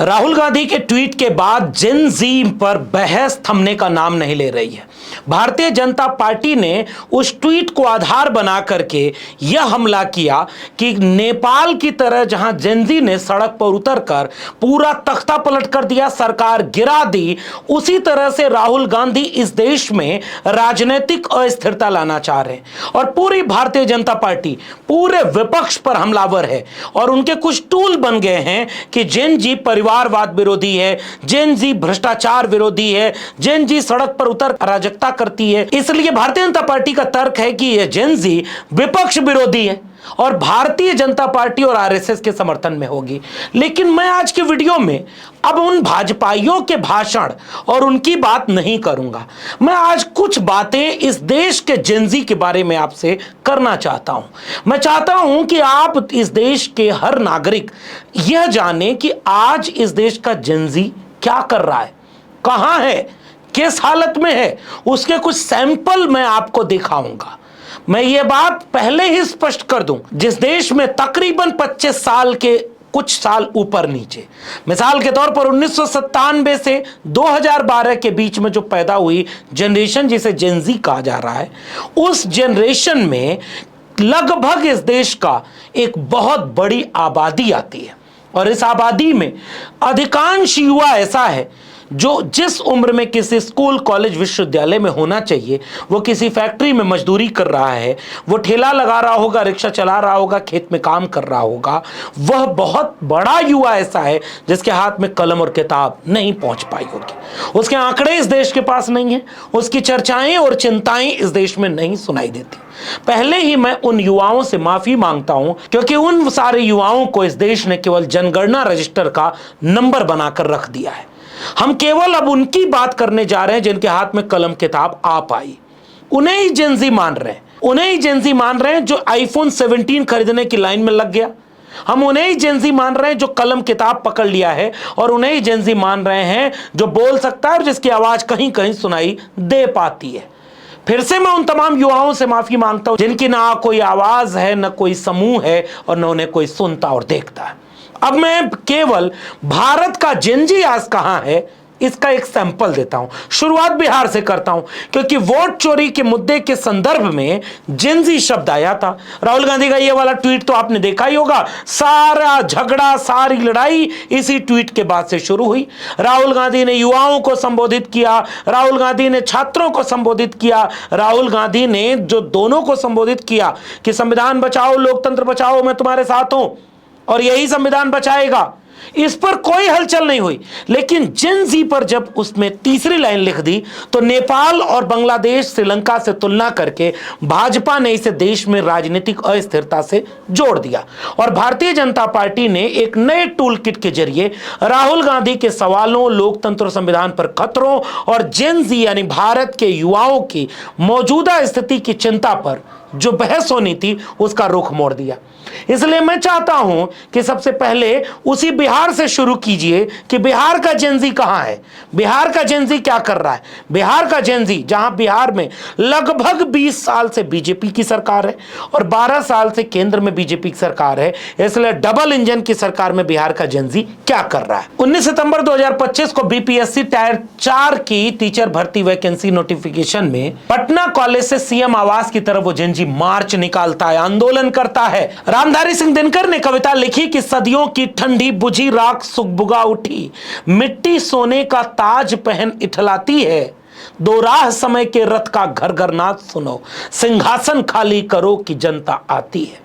राहुल गांधी के ट्वीट के बाद जेन जी पर बहस थमने का नाम नहीं ले रही है। भारतीय जनता पार्टी ने उस ट्वीट को आधार बना करके यह हमला किया कि नेपाल की तरह जहां जेन जी ने सड़क पर उतरकर पूरा तख्ता पलट कर दिया, सरकार गिरा दी, उसी तरह से राहुल गांधी इस देश में राजनीतिक अस्थिरता लाना चाह रहे हैं और पूरी भारतीय जनता पार्टी पूरे विपक्ष पर हमलावर है और उनके कुछ टूल बन गए हैं कि जेन जी परिवारवाद विरोधी है, जेन जी भ्रष्टाचार विरोधी है, जेन जी सड़क पर उतर अराजकता करती है। इसलिए भारतीय जनता पार्टी का तर्क है कि यह जेन जी विपक्ष विरोधी है और भारतीय जनता पार्टी और आरएसएस के समर्थन में होगी। लेकिन मैं आज के वीडियो में अब उन भाजपाइयों के भाषण और उनकी बात नहीं करूंगा। मैं आज कुछ बातें इस देश के जेन-जी के बारे में आपसे करना चाहता हूं। मैं चाहता हूं कि आप इस देश के हर नागरिक यह जाने कि आज इस देश का जेन-जी क्या कर रहा है, कहां है, किस हालत में है। उसके कुछ सैंपल मैं आपको दिखाऊंगा। मैं ये बात पहले ही स्पष्ट कर दूं, जिस देश में तकरीबन 25 साल के कुछ साल ऊपर नीचे, मिसाल के तौर पर 1997 से 2012 के बीच में जो पैदा हुई जनरेशन जिसे जेन जी कहा जा रहा है, उस जनरेशन में लगभग इस देश का एक बहुत बड़ी आबादी आती है और इस आबादी में अधिकांश युवा ऐसा है जो जिस उम्र में किसी स्कूल, कॉलेज, विश्वविद्यालय में होना चाहिए वो किसी फैक्ट्री में मजदूरी कर रहा है, वो ठेला लगा रहा होगा, रिक्शा चला रहा होगा, खेत में काम कर रहा होगा। वह बहुत बड़ा युवा ऐसा है जिसके हाथ में कलम और किताब नहीं पहुंच पाई होगी, उसके आंकड़े इस देश के पास नहीं है, उसकी चर्चाएं और चिंताएं इस देश में नहीं सुनाई देती। पहले ही मैं उन युवाओं से माफी मांगता हूं क्योंकि उन सारे युवाओं को इस देश ने केवल जनगणना रजिस्टर का नंबर बनाकर रख दिया है। हम केवल अब उनकी बात करने जा रहे हैं जिनके हाथ में कलम किताब आ पाई। उन्हें ही जेन जी मान रहे हैं, उन्हें ही जेन जी मान रहे हैं जो आईफोन 17 खरीदने की लाइन में लग गया। हम उन्हें ही जेन जी मान रहे हैं जो कलम किताब पकड़ लिया है और उन्हें ही जेन जी मान रहे हैं जो बोल सकता है और जिसकी आवाज कहीं कहीं सुनाई दे पाती है। फिर से मैं उन तमाम युवाओं से माफी मांगता हूं जिनकी ना कोई आवाज है, ना कोई समूह है और न उन्हें कोई सुनता और देखता है। अब मैं केवल भारत का जेन-जी आज कहां है इसका एक सैंपल देता हूं। शुरुआत बिहार से करता हूं क्योंकि वोट चोरी के मुद्दे के संदर्भ में जेन-जी शब्द आया था। राहुल गांधी का ये वाला ट्वीट तो आपने देखा ही होगा। सारा झगड़ा, सारी लड़ाई इसी ट्वीट के बाद से शुरू हुई। राहुल गांधी ने युवाओं को संबोधित किया, राहुल गांधी ने छात्रों को संबोधित किया, राहुल गांधी ने जो दोनों को संबोधित किया कि संविधान बचाओ, लोकतंत्र बचाओ, मैं तुम्हारे साथ हूं और यही संविधान बचाएगा। इस पर कोई हलचल नहीं हुई। लेकिन जेन जी पर जब उसमें तीसरी लाइन लिख दी तो नेपाल और बांग्लादेश, श्रीलंका से तुलना करके भाजपा ने इसे देश में राजनीतिक अस्थिरता से जोड़ दिया और भारतीय जनता पार्टी ने एक नए टूल किट के जरिए राहुल गांधी के सवालों, लोकतंत्र और संविधान पर खतरों और जेन जी यानी भारत के युवाओं की मौजूदा स्थिति की चिंता पर जो बहस होनी थी उसका रुख मोड़ दिया। इसलिए मैं चाहता हूं कि सबसे पहले उसी बिहार से शुरू कीजिए कि बिहार का जेन-जी कहां है, बिहार का जेन-जी क्या कर रहा है। बिहार का जेन-जी, जहां बिहार में लगभग 20 साल से बीजेपी की सरकार है और 12 साल से केंद्र में बीजेपी की सरकार है, इसलिए डबल इंजन की सरकार में बिहार का जेन-जी क्या कर रहा है। 19 सितंबर 2025 को बीपीएससी टायर 4 की टीचर भर्ती वैकेंसी नोटिफिकेशन में पटना कॉलेज से सीएम आवास की तरफ वो जेन-जी मार्च निकालता है, आंदोलन करता है। रामधारी सिंह दिनकर ने कविता लिखी कि सदियों की ठंडी बुझी राख सुगबुगा उठी, मिट्टी सोने का ताज पहन इठलाती है, दो राह समय के रथ का घर घर नाद सुनो, सिंहासन खाली करो कि जनता आती है।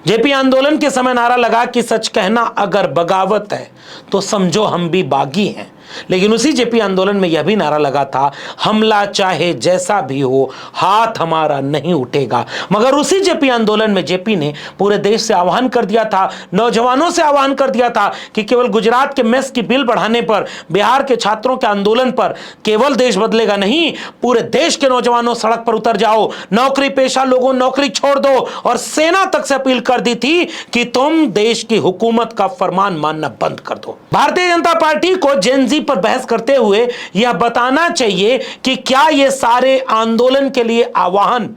जेपी आंदोलन के समय नारा लगा कि सच कहना अगर बगावत है तो समझो हम भी बागी हैं। लेकिन उसी जेपी आंदोलन में यह भी नारा लगा था, हमला चाहे जैसा भी हो हाथ हमारा नहीं उठेगा। मगर उसी जेपी आंदोलन में जेपी ने पूरे देश से आह्वान कर दिया था, नौजवानों से आह्वान कर दिया था कि केवल गुजरात के मेस की बिल बढ़ाने पर, बिहार के छात्रों के आंदोलन पर केवल देश बदलेगा नहीं, पूरे देश के नौजवानों सड़क पर उतर जाओ, नौकरी पेशा लोगों नौकरी छोड़ दो। और सेना तक से अपील कर दी थी कि तुम देश की हुकूमत का फरमान मानना बंद कर दो। भारतीय जनता पार्टी को जेन-जी पर बहस करते हुए यह बताना चाहिए कि क्या यह सारे आंदोलन के लिए आह्वान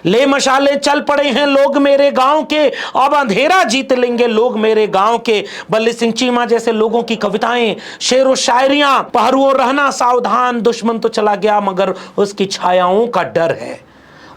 ले मशाले चल पड़े हैं लोग मेरे गांव के, अब अंधेरा जीत लेंगे लोग मेरे गांव के। बल्ली सिंह चीमा जैसे लोगों की कविताएं, शेर व शायरियां, पहरुओं रहना सावधान, दुश्मन तो चला गया मगर उसकी छायाओं का डर है।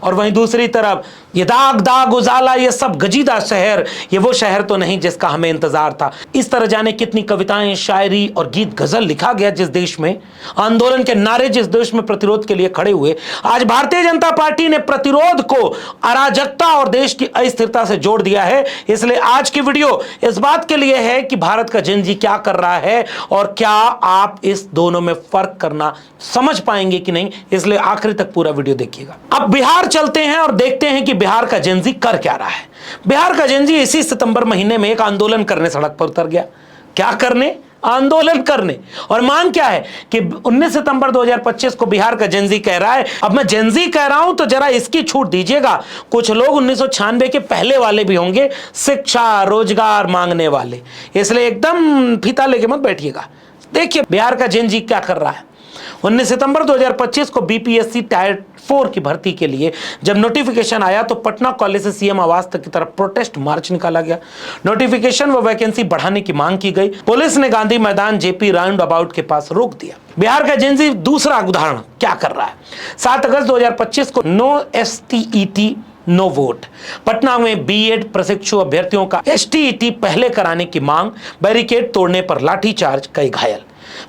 और वहीं दूसरी तरफ ये दाग दाग उजाला, ये सब गजीदा शहर, ये वो शहर तो नहीं जिसका हमें इंतजार था। इस तरह जाने कितनी कविताएं, शायरी और गीत गजल लिखा गया जिस देश में आंदोलन के नारे, जिस देश में प्रतिरोध के लिए खड़े हुए। आज भारतीय जनता पार्टी ने प्रतिरोध को अराजकता और देश की अस्थिरता से जोड़ दिया है। इसलिए आज की वीडियो इस बात के लिए है कि भारत का जेन जी क्या कर रहा है और क्या आप इस दोनों में फर्क करना समझ पाएंगे कि नहीं, इसलिए आखिरी तक पूरा वीडियो देखिएगा। अब बिहार चलते हैं और देखते हैं कि बिहार का जेन जी कर क्या रहा है। बिहार का जेन जी इसी सितंबर महीने में एक आंदोलन करने सड़क पर उतर गया। क्या करने? आंदोलन करने। और मान क्या है कि 19 सितंबर 2025 को बिहार का जेन जी कह रहा है। अब मैं जेन जी कह रहा हूं तो जरा इसकी छूट दीजिएगा, कुछ लोग 1996 के पहले वाले भी होंगे, शिक्षा रोजगार मांगने वाले, इसलिए एकदम फीता लेके मत बैठिएगा। देखिए बिहार का जेन जी क्या कर रहा है। 19 सितंबर 2025 को बीपीएससी टायर 4 की भर्ती के लिए जब नोटिफिकेशन आया तो पटना कॉलेज से सीएम आवास तक की तरफ प्रोटेस्ट मार्च निकाला गया। नोटिफिकेशन व वैकेंसी बढ़ाने की मांग की गई। पुलिस ने गांधी मैदान जेपी राउंड अबाउट के पास रोक दिया। बिहार का जेन जी दूसरा उदाहरण क्या कर रहा है। 7 अगस्त 2025 को no STET no vote, Patna में बीएड प्रशिक्षु अभ्यर्थियों का एसटीईटी पहले कराने की मांग, बैरिकेड तोड़ने पर लाठीचार्ज, कई घायल।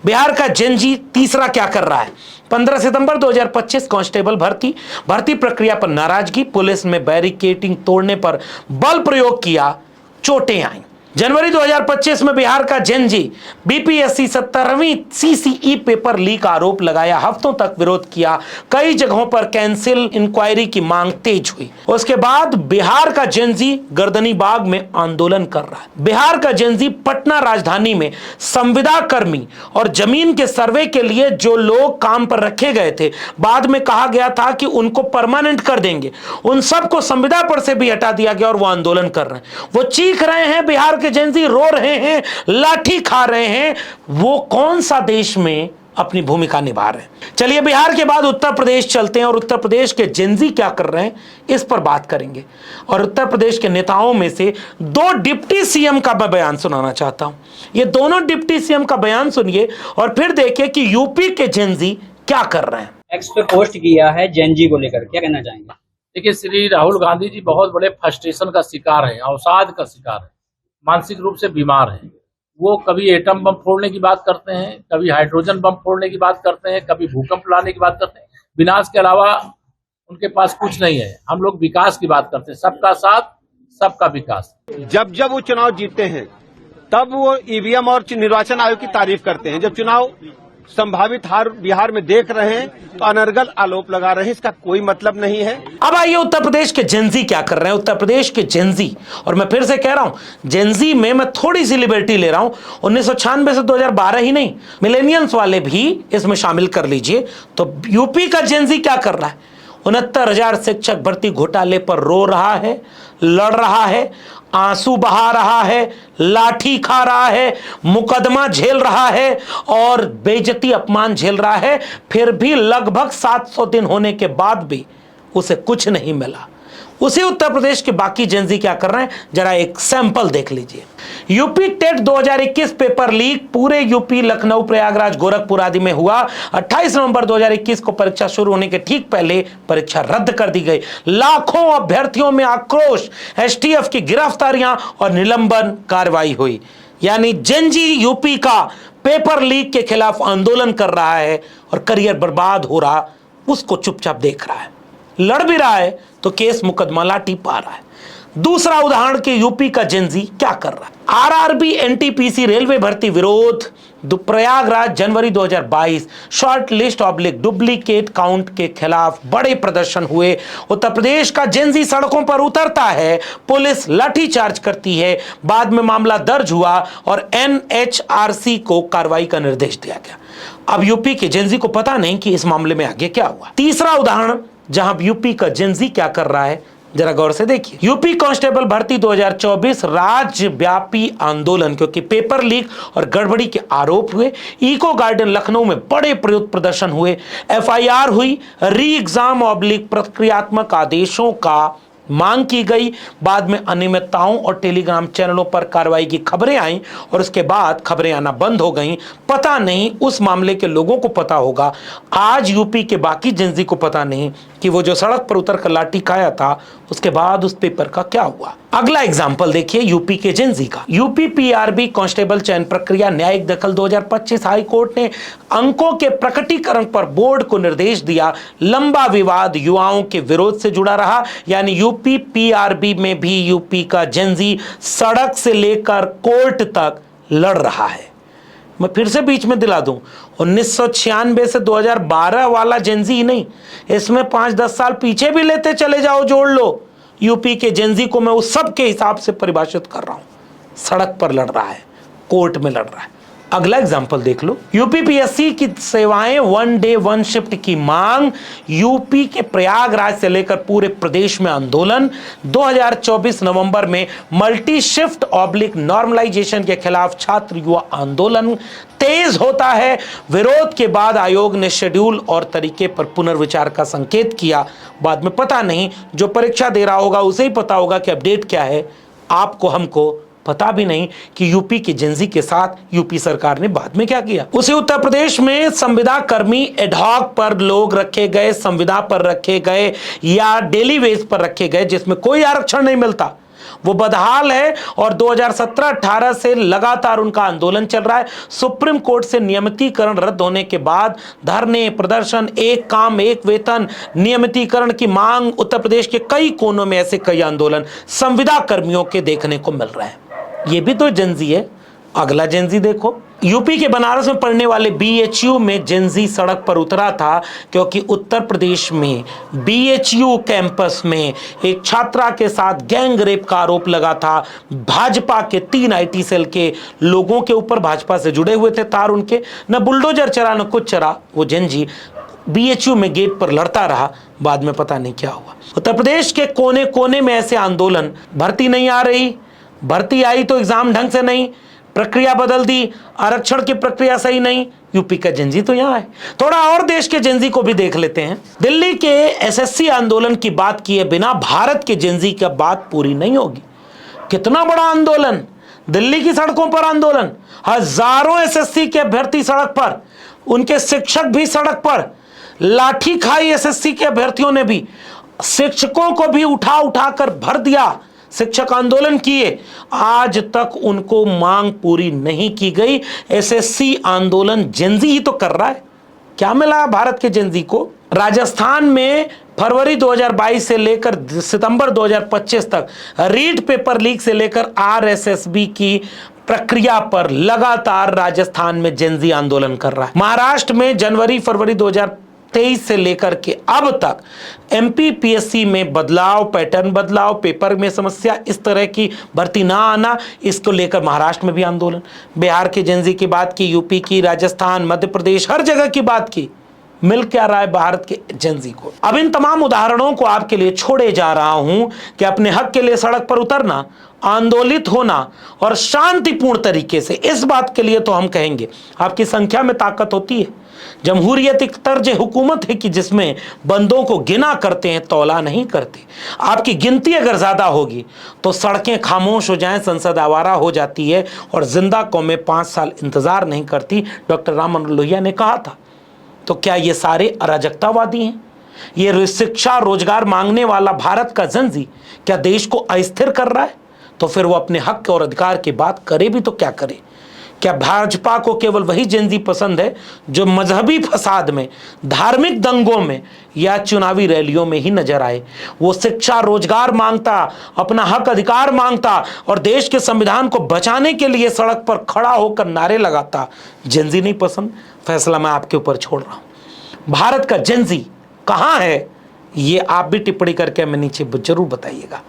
बिहार का जेन जी तीसरा क्या कर रहा है। 15 सितंबर 2025 कांस्टेबल भर्ती प्रक्रिया पर नाराजगी, पुलिस में बैरिकेडिंग तोड़ने पर बल प्रयोग किया, चोटें आई। जनवरी 2025 में बिहार का जेन जी बीपीएससी 17वीं सीसीई पेपर लीक आरोप लगाया, हफ्तों तक विरोध किया, कई जगहों पर कैंसिल इंक्वायरी की मांग तेज हुई। उसके बाद बिहार का जेन जी गर्दनी बाग में आंदोलन कर रहा है। बिहार का जेन जी पटना राजधानी में संविदा कर्मी और जमीन के सर्वे के लिए जो लोग काम पर रखे गए थे, बाद में कहा गया था कि उनको परमानेंट कर देंगे, उन सबको संविदा पर से भी हटा दिया गया और वो आंदोलन कर रहे हैं। वो चीख रहे हैं, बिहार जेन जी रो रहे हैं, लाठी खा रहे हैं। वो कौन सा देश में अपनी भूमिका निभा रहे हैं। चलिए बिहार के बाद उत्तर प्रदेश चलते हैं और उत्तर प्रदेश के जेन जी क्या कर रहे हैं इस पर बात करेंगे। और उत्तर प्रदेश के नेताओं में से 2 डिप्टी सीएम का मैं बयान सुनाना चाहता हूं। ये दोनों डिप्टी सीएम का बयान सुनिए और फिर देखिए कि यूपी के जेन जी क्या कर रहे हैं। एक्स पे पोस्ट किया है जेन जी को लेकर, क्या कहना चाहेंगे? देखिए, श्री राहुल गांधी जी बहुत बड़े फ्रस्ट्रेशन का शिकार है, अवसाद का शिकार है, मानसिक रूप से बीमार हैं। वो कभी एटम बम फोड़ने की बात करते हैं, कभी हाइड्रोजन बम फोड़ने की बात करते हैं, कभी भूकंप लाने की बात करते हैं। विनाश के अलावा उनके पास कुछ नहीं है। हम लोग विकास की बात करते हैं, सबका साथ सबका विकास। जब जब वो चुनाव जीतते हैं तब वो ईवीएम और निर्वाचन आयोग की तारीफ करते हैं। जब चुनाव संभावित हार बिहार में देख रहे हैं तो अनर्गल आरोप लगा रहे हैं। इसका कोई मतलब नहीं है। अब आइए उत्तर प्रदेश के जेन जी क्या कर रहे हैं। उत्तर प्रदेश के जेन जी, और मैं फिर से कह रहा हूं जेन जी में मैं थोड़ी सी लिबर्टी ले रहा हूं, 1996 से 2012 ही नहीं, मिलेनियल्स वाले भी इसमें शामिल कर लीजिए। तो यूपी का जेन जी क्या कर रहा है। 69,000 शिक्षक भर्ती घोटाले पर रो रहा है, लड़ रहा है, आंसू बहा रहा है, लाठी खा रहा है, मुकदमा झेल रहा है और बेइज्जती अपमान झेल रहा है। फिर भी लगभग 700 दिन होने के बाद भी उसे कुछ नहीं मिला। उसी उत्तर प्रदेश के बाकी जेन जी क्या कर रहे हैं, जरा एक सैंपल देख लीजिए। यूपी टेट 2021 पेपर लीक पूरे यूपी, लखनऊ, प्रयागराज, गोरखपुर आदि में हुआ। 28 नवंबर 2021 को परीक्षा शुरू होने के ठीक पहले परीक्षा रद्द कर दी गई। लाखों अभ्यर्थियों में आक्रोश, एसटीएफ की गिरफ्तारियां और निलंबन कार्रवाई हुई। यानी जेन जी यूपी का पेपर लीक के खिलाफ आंदोलन कर रहा है और करियर बर्बाद हो रहा उसको चुपचाप देख रहा है। लड़ भी रहा है तो केस मुकदमा लाठी पा रहा है। दूसरा उदाहरण के यूपी का जेन जी क्या कर रहा है। आरआरबी एनटीपीसी रेलवे भर्ती विरोध, प्रयागराज जनवरी 2022 short list oblique duplicate count के खिलाफ बड़े प्रदर्शन हुए। उत्तर प्रदेश का जेन जी सड़कों पर उतरता है, पुलिस लाठीचार्ज करती है, बाद में मामला दर्ज हुआ और एनएचआरसी को कार्रवाई का निर्देश दिया गया। अब यूपी के जेन जी को पता नहीं कि इस मामले में आगे क्या हुआ। तीसरा उदाहरण जहां यूपी का जेन जी क्या कर रहा है, जरा गौर से देखिए, यूपी कांस्टेबल भर्ती 2024 राज्यव्यापी आंदोलन, क्योंकि पेपर लीक और गड़बड़ी के आरोप हुए। इको गार्डन लखनऊ में बड़े विरोध प्रदर्शन हुए। एफआईआर हुई। री एग्जाम ऑब्लिक प्रक्रियात्मक आदेशों का मांग की गई। बाद में अनियमितताओं और टेलीग्राम चैनलों पर कार्रवाई की खबरें आईं और उसके बाद खबरें आना बंद हो गईं। पता नहीं उस मामले के लोगों को पता होगा, आज यूपी के बाकी जेंजी को पता नहीं कि वो जो सड़क पर उतर कर लाठी खाया था उसके बाद उस पेपर का क्या हुआ। अगला एग्जाम्पल देखिए यूपी के जेंजी का। यूपी पीआरबी कांस्टेबल चयन प्रक्रिया न्यायिक दखल 2025। हाई कोर्ट ने अंकों के प्रकटीकरण पर बोर्ड को निर्देश दिया। लंबा विवाद युवाओं के विरोध से जुड़ा रहा, यानी यूपी पीआरबी में भी यूपी का जेंजी सड़क से लेकर कोर्ट तक लड़ रहा है। मैं फिर से बीच में दिला दूं, 1996 से 2012 वाला जेंजी ही नहीं, इसमें 5-10 साल पीछे भी लेते चले जाओ, जोड़ लो। यूपी के जेंजी को मैं उस सब के हिसाब से परिभाषित कर रहा हूं। सड़क पर लड़ रहा है, कोर्ट में लड़ रहा है। अगला एग्जाम्पल देख लो, यूपी पीएससी की सेवाएं 1 डे 1 शिफ्ट की मांग। यूपी के प्रयागराज से लेकर पूरे प्रदेश में आंदोलन। 2024 नवंबर में मल्टी शिफ्ट ऑब्लिक नॉर्मलाइजेशन के खिलाफ छात्र युवा आंदोलन तेज होता है। विरोध के बाद आयोग ने शेड्यूल और तरीके पर पुनर्विचार का संकेत किया। बाद में पता नहीं, जो परीक्षा दे रहा होगा उसे ही पता होगा कि अपडेट क्या है। आपको हमको पता भी नहीं कि यूपी के जेंजी के साथ यूपी सरकार ने बाद में क्या किया। उसी उत्तर प्रदेश में संविदा कर्मी एडहॉक पर लोग रखे गए, संविदा पर रखे गए या डेली वेज पर रखे गए, जिसमें कोई आरक्षण नहीं मिलता। वो बदहाल है और 2017-18 से लगातार उनका आंदोलन चल रहा है। सुप्रीम कोर्ट से नियमितीकरण रद्द होने के बाद धरने, प्रदर्शन, एक काम एक वेतन, नियमितीकरण की मांग, उत्तर प्रदेश के कई कोनों में ऐसे कई आंदोलन संविदा कर्मियों के देखने को मिल रहे हैं। ये भी तो जेंजी है। अगला जेंजी देखो, यूपी के बनारस में पढ़ने वाले बीएचयू में जेंजी सड़क पर उतरा था क्योंकि उत्तर प्रदेश में बीएचयू कैंपस में एक छात्रा के साथ गैंग रेप का आरोप लगा था। भाजपा के 3 आईटी सेल के लोगों के ऊपर, भाजपा से जुड़े हुए थे तार उनके, न बुलडोजर चला न कुछ चला। वो जेंजी बीएचयू में गेट पर लड़ता रहा, बाद में पता नहीं क्या हुआ। उत्तर प्रदेश के कोने कोने में ऐसे आंदोलन। भर्ती नहीं आ रही, भर्ती आई तो एग्जाम ढंग से नहीं, प्रक्रिया बदल दी, आरक्षण की प्रक्रिया सही नहीं। यूपी का जेंजी तो यहां है। थोड़ा और देश के जेंजी को भी देख लेते हैं। दिल्ली के एसएससी आंदोलन की बात किए बिना भारत के जेंजी की बात पूरी नहीं होगी। कितना बड़ा आंदोलन, दिल्ली की सड़कों पर आंदोलन, हजारों एसएससी के अभ्यर्थी सड़क पर, उनके शिक्षक भी सड़क पर, लाठी खाई एसएससी के अभ्यर्थियों ने भी, शिक्षकों को भी उठा उठा कर भर दिया, शिक्षक आंदोलन किए। आज तक उनको मांग पूरी नहीं की गई। एसएससी आंदोलन जेंजी ही तो कर रहा है। क्या मिला भारत के जेंजी को? राजस्थान में फरवरी 2022 से लेकर सितंबर 2025 तक रीट पेपर लीक से लेकर आरएसएसबी की प्रक्रिया पर लगातार राजस्थान में जेंजी आंदोलन कर रहा है। महाराष्ट्र में जनवरी फरवरी 2023 से लेकर के अब तक एमपी पीएससी में बदलाव, पैटर्न बदलाव, पेपर में समस्या, इस तरह की भर्ती ना आना, इसको लेकर महाराष्ट्र में भी आंदोलन। बिहार के जेंजी की बात की, यूपी की, राजस्थान, मध्य प्रदेश, हर जगह की बात की। मिल क्या रहा है भारत के जेंजी को? अब इन तमाम उदाहरणों को आपके लिए छोड़े जा रहा हूं कि अपने हक के लिए सड़क पर उतरना, आंदोलित होना और शांतिपूर्ण तरीके से, इस बात के लिए तो हम कहेंगे आपकी संख्या में ताकत होती है। जमहूरियत एक तर्ज हुकूमत है कि जिसमें बंदों को गिना करते हैं, तौला नहीं करते। आपकी गिनती अगर ज्यादा होगी तो सड़कें खामोश हो जाएं, संसद आवारा हो जाती है और जिंदा कौमें 5 साल इंतजार नहीं करती। डॉक्टर राम मनोहर लोहिया ने कहा था। तो क्या ये सारे अराजकतावादी हैं? ये शिक्षा रोजगार मांगने वाला भारत का जेंजी क्या देश को अस्थिर कर रहा है? तो फिर वो अपने हक और अधिकार की बात करे भी तो क्या करे? क्या भाजपा को केवल वही जेंजी पसंद है जो मजहबी फसाद में, धार्मिक दंगों में या चुनावी रैलियों में ही नजर आए? वो शिक्षा रोजगार मांगता, अपना हक अधिकार मांगता और देश के संविधान को बचाने के लिए सड़क पर खड़ा होकर नारे लगाता। जेंजी नहीं पसंद? फैसला मैं आपके ऊपर छोड़ रहा हूं। भारत का जेंजी कहां है ये आप भी टिप्पणी करके हमें नीचे जरूर बताइएगा।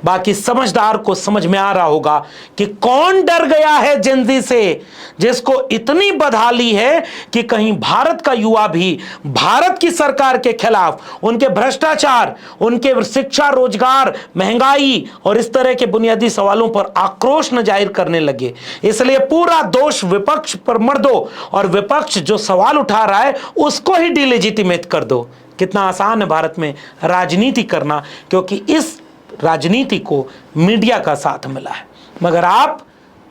बाकी समझदार को समझ में आ रहा होगा कि कौन डर गया है जेनजी से, जिसको इतनी बदहाली है कि कहीं भारत का युवा भी भारत की सरकार के खिलाफ, उनके भ्रष्टाचार, उनके शिक्षा, रोजगार, महंगाई और इस तरह के बुनियादी सवालों पर आक्रोश न जाहिर करने लगे। इसलिए पूरा दोष विपक्ष पर मत दो और विपक्ष जो सवाल उठा रहा है उसको ही डिलेजिटिमेट कर दो। कितना आसान है भारत में राजनीति करना, क्योंकि इस राजनीति को मीडिया का साथ मिला है। मगर आप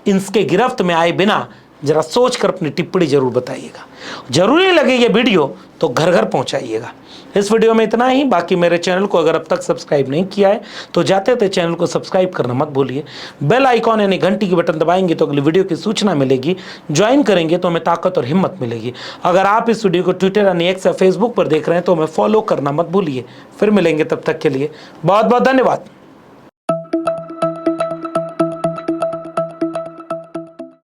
इसके गिरफ्त में आए बिना जरा सोच कर अपनी टिप्पणी जरूर बताइएगा। जरूरी लगे ये वीडियो तो घर घर पहुंचाइएगा। इस वीडियो में इतना ही। बाकी मेरे चैनल को अगर अब तक सब्सक्राइब नहीं किया है तो जाते थे चैनल को सब्सक्राइब करना मत भूलिए। बेल आइकॉन यानी घंटी की बटन दबाएंगे तो अगली वीडियो की सूचना मिलेगी। ज्वाइन करेंगे तो हमें ताकत और हिम्मत मिलेगी। अगर आप इस वीडियो को ट्विटर यानी एक्स या फेसबुक पर देख रहे हैं तो हमें फॉलो करना मत भूलिए। फिर मिलेंगे, तब तक के लिए बहुत बहुत धन्यवाद।